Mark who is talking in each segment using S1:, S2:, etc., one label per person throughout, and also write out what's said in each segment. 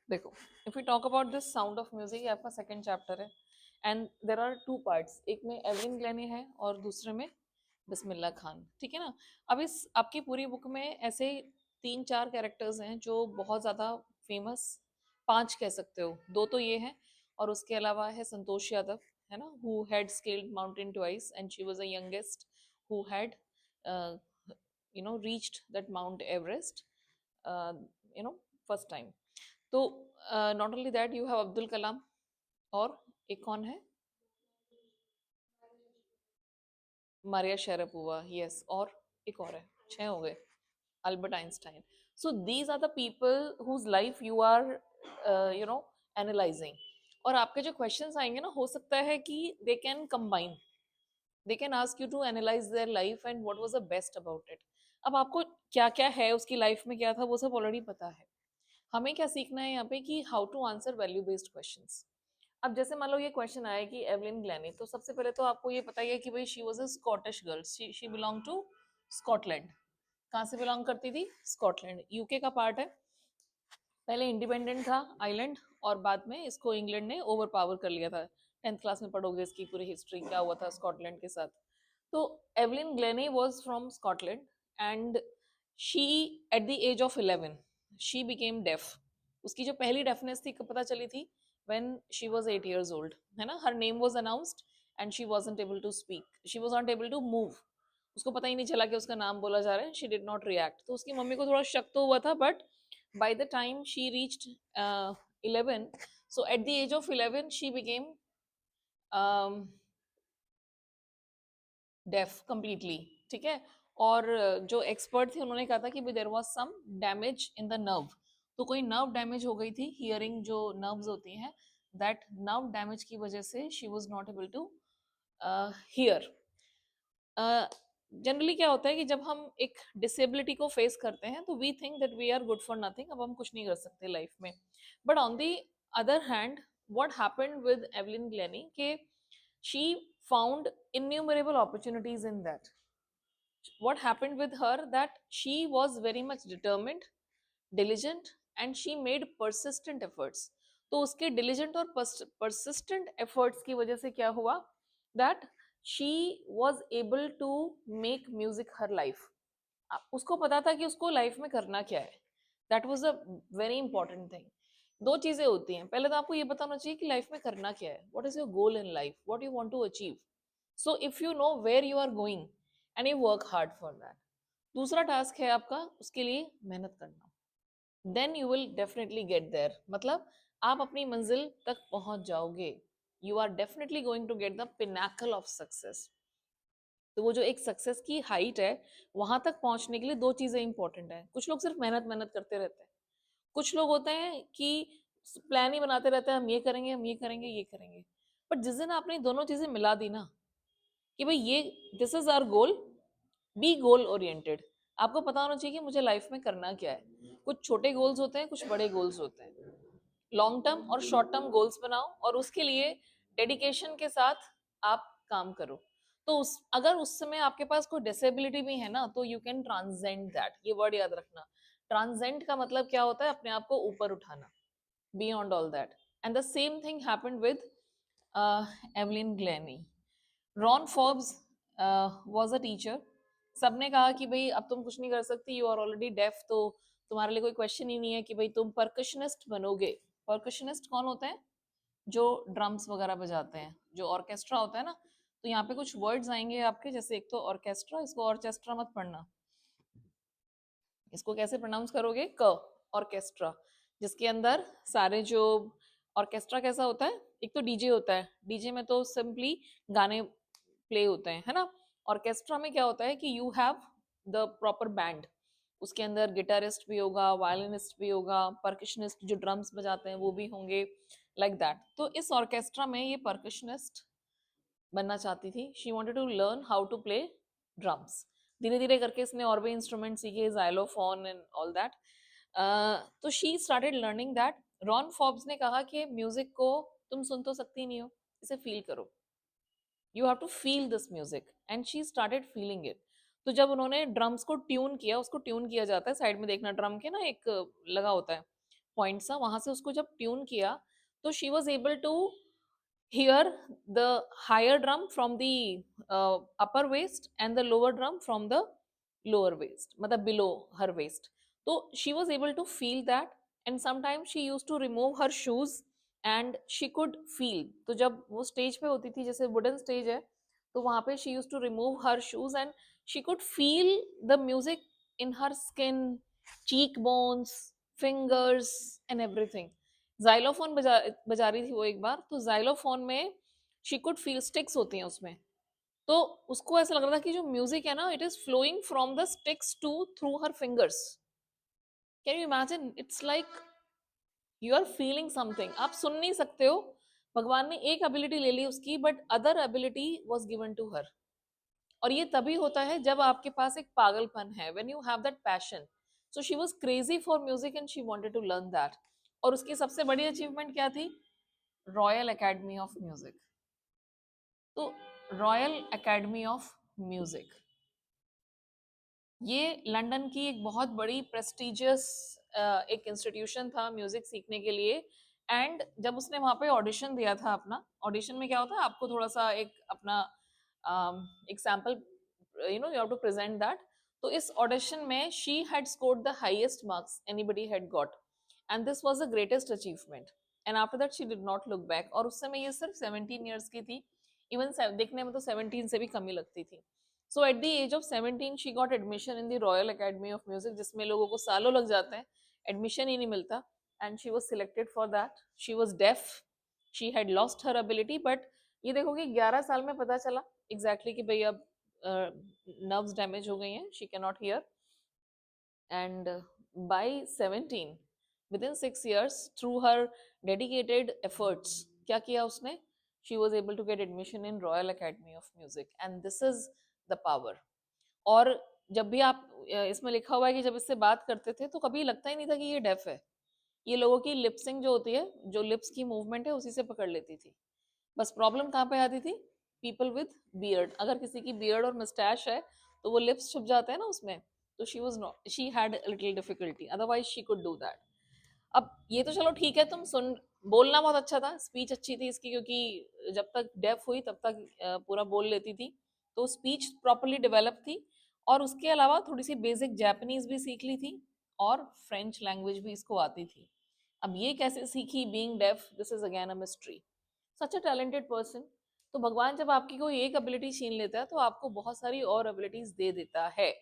S1: देखो, if you talk about this sound of music, ये आपका सेकंड चैप्टर है and there are two parts, एक में एवलिन ग्लेनी है और दूसरे में बिस्मिल्लाह खान, ठीक है ना। अब इस आपकी पूरी बुक में ऐसे तीन चार कैरेक्टर्स हैं जो बहुत ज़्यादा फेमस, पांच कह सकते हो, दो तो ये हैं और उसके अलावा है संतोष यादव, है ना, who had scaled mountain twice and she was a youngest who had reached that Mount Everest, first time. तो not only that, you have Abdul Kalam, और एक कौन है, मारिया शेरापोवा, यस, और एक और है, छह हो गए, Albert Einstein. So these are the people whose life you are analysing. और आपके जो क्वेश्चंस आएंगे ना, हो सकता है कि they can combine, they can ask you to analyse their life and what was the best about it. अब आपको क्या क्या है उसकी लाइफ में क्या था वो सब ऑलरेडी पता है, हमें क्या सीखना है यहाँ पे कि how to answer value based questions. अब जैसे मान लो ये क्वेश्चन आया कि एवलिन ग्लैनी, तो सबसे पहले तो आपको ये पता ही है कि भाई she was a Scottish girl, she belong to Scotland. कहाँ से बिलोंग करती थी? स्कॉटलैंड, यूके का पार्ट है। पहले इंडिपेंडेंट था आइलैंड और बाद में इसको इंग्लैंड ने ओवर पावर कर लिया था। 10th क्लास में पढ़ोगे इसकी पूरी हिस्ट्री, क्या हुआ था स्कॉटलैंड के साथ। तो Evelyn Glennie was from Scotland and she at the age of 11 she became deaf. उसकी जो पहली डेफनेस थी कब पता चली थी? when she was 8 years old, है ना। her name was announced and she wasn't able to speak, she was not able to move, उसको पता ही नहीं चला कि उसका नाम बोला जा रहा है, she did not react। तो उसकी मम्मी को थोड़ा शक तो हुआ था, but by the time she reached 11, so at the age of 11 she became um, deaf completely, ठीक है। और जो एक्सपर्ट थे उन्होंने कहा था कि there was some damage in the nerve, तो कोई नर्व डैमेज हो गई थी, हियरिंग जो नर्व्स होती हैं, दैट नर्व डैमेज की वजह से she was not able to hear. Generally क्या होता है कि जब हम एक डिसेबिलिटी को फेस करते हैं तो we think that we are good for nothing, अब हम कुछ नहीं कर सकते लाइफ में। But on the other hand what happened with Evelyn Glennie के she found innumerable opportunities in that। what happened with her that she was very much determined, diligent, and she made persistent efforts। तो उसके diligent और persistent efforts की वजह से क्या हुआ, that she was able to make music her life। उसको पता था कि उसको लाइफ में करना क्या है, that was a very important thing. दो चीजें होती हैं, पहले तो आपको ये बताना चाहिए कि लाइफ में करना क्या है, what is your goal in life, what you want to achieve. So if you know where you are going and you work hard for that. दूसरा टास्क है आपका उसके लिए मेहनत करना, then you will definitely get there, मतलब आप अपनी मंजिल तक पहुंच जाओगे, you are definitely going to get the pinnacle of success. तो वो जो एक सक्सेस की हाइट है, वहां तक पहुंचने के लिए दो चीजें इंपॉर्टेंट है। कुछ लोग सिर्फ मेहनत मेहनत करते रहते हैं, कुछ लोग होते हैं कि प्लान ही बनाते रहते हैं, हम ये करेंगे, हम ये करेंगे, ये करेंगे। बट जिस दिन आपने दोनों चीजें मिला दी ना कि भाई ये this is our goal, be goal oriented. आपको पता होना चाहिए कि मुझे लाइफ में करना क्या है। कुछ छोटे गोल्स होते हैं, कुछ बड़े गोल्स होते हैं। लॉन्ग टर्म और शॉर्ट टर्म गोल्स बनाओ और उसके लिए डेडिकेशन के साथ आप काम करो। तो उस अगर उस समय आपके पास कोई डिसेबिलिटी भी है ना, तो यू कैन ट्रांसेंड दैट, ये वर्ड याद रखना। ट्रांसेंड का मतलब क्या होता है? अपने आप को ऊपर उठाना, beyond all that. And the same thing happened with Evelyn Glenny. Ron Forbes was a teacher. सबने कहा कि भाई अब तुम कुछ नहीं कर सकती, यू आर ऑलरेडी डेफ, तो तुम्हारे लिए कोई क्वेश्चन ही नहीं है कि भाई तुम परकशनिस्ट बनोगे। परकशनिस्ट कौन होते हैं? जो ड्रम्स वगैरह बजाते हैं, जो ऑर्केस्ट्रा होता है ना। तो यहाँ पे कुछ वर्ड्स आएंगे आपके, जैसे एक तो ऑर्केस्ट्रा, इसको ऑर्केस्ट्रा मत पढ़ना, इसको कैसे प्रोनाउंस करोगे? क, ऑर्केस्ट्रा, जिसके अंदर सारे जो ऑर्केस्ट्रा कैसा होता है, एक तो डीजे होता है, डीजे में तो सिंपली गाने प्ले होते हैं, है ना। ऑर्केस्ट्रा में क्या होता है कि you have the proper band, उसके अंदर गिटारिस्ट भी होगा, वायलिनिस्ट भी होगा, परकशनिस्ट जो ड्रम्स बजाते हैं वो भी होंगे, लाइक दैट। तो इस ऑर्केस्ट्रा में ये परकशनिस्ट बनना चाहती थी, she wanted to learn how to play drums. धीरे धीरे करके इसने और भी इंस्ट्रूमेंट सीखे, जाइलोफोन एंड ऑल दैट। तो she started learning that. Ron Forbes ने कहा कि म्यूजिक को तुम सुन तो सकती नहीं हो, इसे फील करो, you have to feel this music, and she started feeling it. तो जब उन्होंने ड्रम्स को ट्यून किया, उसको ट्यून किया जाता है, साइड में देखना ड्रम के ना एक लगा होता है, पॉइंट था, वहां से उसको जब ट्यून किया तो she was able to hear the higher drum from the upper waist and the lower drum from the lower waist, matlab below her waist. So she was able to feel that, and sometimes she used to remove her shoes and she could feel. तो जब वो stage पे होती थी, जैसे wooden stage है, तो वहां पे she used to remove her shoes and she could feel the music in her skin, cheekbones, fingers and everything. Xylophone बजा रही थी वो एक बार, तो जाइलोफोन में शी कुड फील स्टिक्स होती हैं उसमें, तो उसको ऐसा लग रहा था कि जो म्यूजिक है ना, it is flowing from the sticks to through her fingers. Can you imagine? It's like you are feeling something. आप सुन नहीं सकते हो, भगवान ने एक एबिलिटी ले ली उसकी, but other ability was given to her. और ये तभी होता है जब आपके पास एक पागलपन है, when you have that passion. So she was crazy for music and she wanted to learn that. और उसकी सबसे बड़ी अचीवमेंट क्या थी? Royal Academy of Music. तो रॉयल एकेडमी ऑफ म्यूजिक ये लंदन की एक बहुत बड़ी प्रेस्टिजियस एक इंस्टीट्यूशन था म्यूजिक सीखने के लिए. एंड जब उसने वहां पे ऑडिशन दिया था अपना, ऑडिशन में क्या होता है, आपको थोड़ा सा एक अपना एक sample, you know, you have to present that. तो इस ऑडिशन में she had scored the highest marks anybody had got, and this was the greatest achievement. And after that she did not look back. और उस समय ये सिर्फ 17 years की थी. इवन देखने में तो 17 से भी कम ही लगती थी. So at the age of 17 she got admission in the Royal Academy of Music, जिसमें लोगों को सालों लग जाते हैं, एडमिशन ही नहीं मिलता. And she was selected for that. She was def, she had lost her ability, but ये देखो कि 11 साल में पता चला एग्जैक्टली कि भाई अब नर्व्स डैमेज हो गई हैं, she can not hear. And by 17, within 6 years, through her dedicated efforts, क्या किया उसने? She was able to get admission in Royal Academy of Music, and this is the power. और जब भी आप इसमें लिखा हुआ है कि जब इससे बात करते थे तो कभी लगता ही नहीं था कि ये डेफ है. ये लोगों की लिपसिंग जो होती है, जो लिप्स की मूवमेंट है, उसी से पकड़ लेती थी. बस प्रॉब्लम कहाँ पे आती थी? People with beard. अगर किसी की बियर्ड और मस्टैश है तो वो लिप्स छुप जाते हैं ना उसमें, तो she was not, she had little difficulty, otherwise she could do that. अब ये तो चलो ठीक है, तुम सुन, बोलना बहुत अच्छा था, स्पीच अच्छी थी इसकी, क्योंकि जब तक डेफ हुई तब तक पूरा बोल लेती थी, तो स्पीच प्रॉपरली डेवलप थी. और उसके अलावा थोड़ी सी बेसिक जापानीज भी सीख ली थी, और फ्रेंच लैंग्वेज भी इसको आती थी. अब ये कैसे सीखी being deaf? This is again a mystery. Such a talented person. तो भगवान जब आपकी कोई एक एबिलिटी छीन लेता है तो आपको बहुत सारी और एबिलिटीज दे देता है.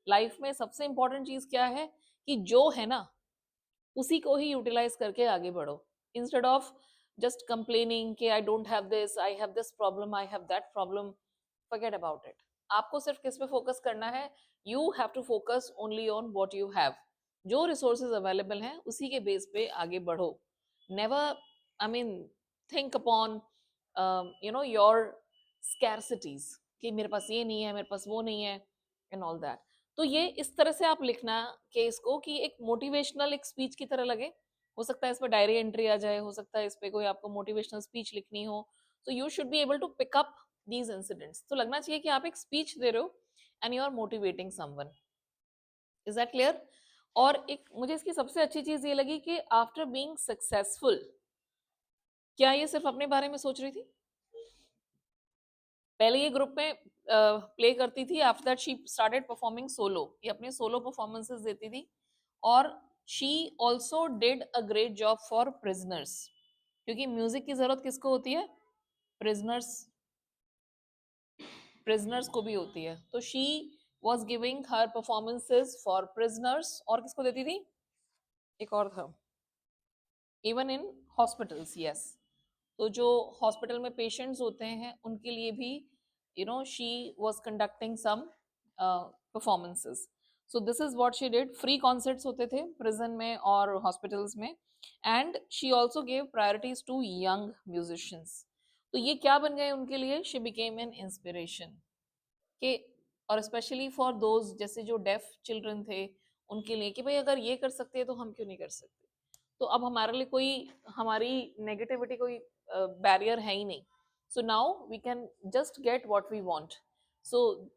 S1: लाइफ में सबसे इंपॉर्टेंट चीज क्या है? कि जो है ना, उसी को ही यूटिलाइज करके आगे बढ़ो, इंस्टेड ऑफ जस्ट कंप्लेनिंग कि I don't have this, I have this problem, I have that problem. Forget about it. आपको सिर्फ किस पे फोकस करना है? You have to focus only on what you have. जो रिसोर्सेज अवेलेबल हैं उसी के बेस पे आगे बढ़ो. Never, I mean, think upon you know your scarcities, कि मेरे पास ये नहीं है, मेरे पास वो नहीं है, एंड ऑल दैट. तो ये इस तरह से आप लिखना कि इसको कि एक मोटिवेशनल एक स्पीच की तरह लगे. हो सकता है इस पर डायरी एंट्री आ जाए, हो सकता है इस पे कोई आपको मोटिवेशनल स्पीच लिखनी हो. तो you should be able to pick up these incidents. तो लगना चाहिए कि आप एक स्पीच दे रहे हो and you are motivating someone. Is that clear? और एक मुझे इसकी सबसे अच्छी चीज ये लगी कि आफ्टर बीइंग सक्सेसफुल, क्या ये सिर्फ अपने बारे में सोच रही थी? पहले ये ग्रुप में प्ले करती थी, after that she started performing solo. ये अपने सोलो परफॉर्मेंसेस देती थी. और she also did a great job for prisoners, क्योंकि म्यूजिक की जरूरत किसको होती है? प्रिजनर्स, प्रिजनर्स को भी होती है. तो she was giving her performances for prisoners. और किसको देती थी? एक और था, इवन इन हॉस्पिटल्स, यस. तो जो हॉस्पिटल में पेशेंट्स होते हैं उनके लिए भी, you know, she was conducting some performances. So this is what she did. Free concerts होते थे प्रिजन में और हॉस्पिटल्स में. And she also gave priorities to young musicians. तो ये क्या बन गए उनके लिए? शी बिकेम एन इंस्पिरेशन के. और स्पेशली फॉर दोज, जैसे जो डेफ चिल्ड्रन थे, उनके लिए कि भाई अगर ये कर सकते हैं तो हम क्यों नहीं कर सकते. तो अब हमारे लिए कोई, हमारी नेगेटिविटी कोई बैरियर है ही नहीं. So now we can just get what we want. So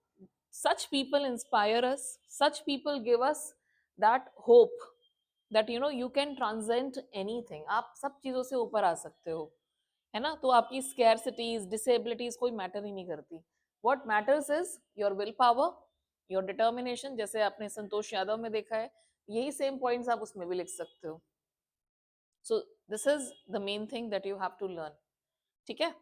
S1: such people inspire us, such people give us that hope that you know you can transcend anything, आप सब चीजों से ऊपर आ सकते हो, है ना। तो आपकी स्कैरसिटीज डिसेबिलिटीज कोई मैटर ही नहीं करती। What matters is your will power, your determination, जैसे आपने संतोष यादव में देखा है, यही सेम पॉइंट्स आप उसमें भी लिख सकते हो। So this is the main thing that you have to learn, ठीक है।